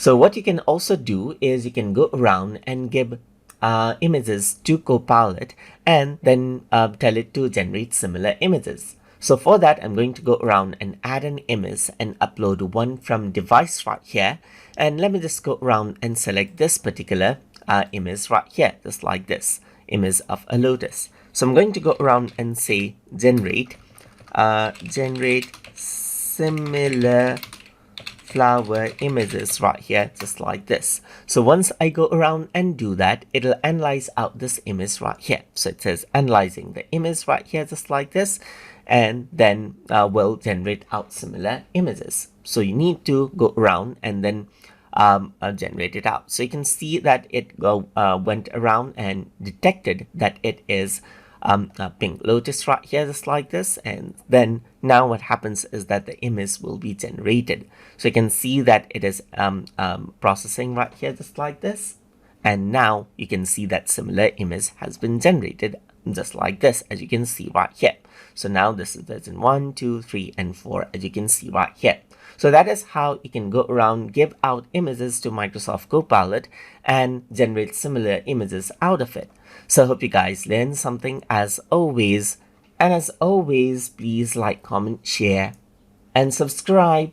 So what you can also do is you can go around and give images to Copilot and then tell it to generate similar images. So for that, I'm going to go around and add an image and upload one from device right here. And let me just go around and select this particular image right here, just like this image of a lotus. So I'm going to go around and say generate similar flower images right here, just like this. So once I go around and do that, it'll analyze out this image right here. So it says analyzing the image right here, just like this, and then will generate out similar images. So you need to go around and then generate it out. So you can see that it went around and detected that it is a pink lotus right here, just like this. And then now what happens is that the image will be generated. So you can see that it is processing right here, just like this. And now you can see that similar image has been generated just like this, as you can see right here. So now this is version 1, 2, 3, and 4, as you can see right here. So that is how you can go around, give out images to Microsoft Copilot and generate similar images out of it. So I hope you guys learned something as always. And as always, please like, comment, share, and subscribe.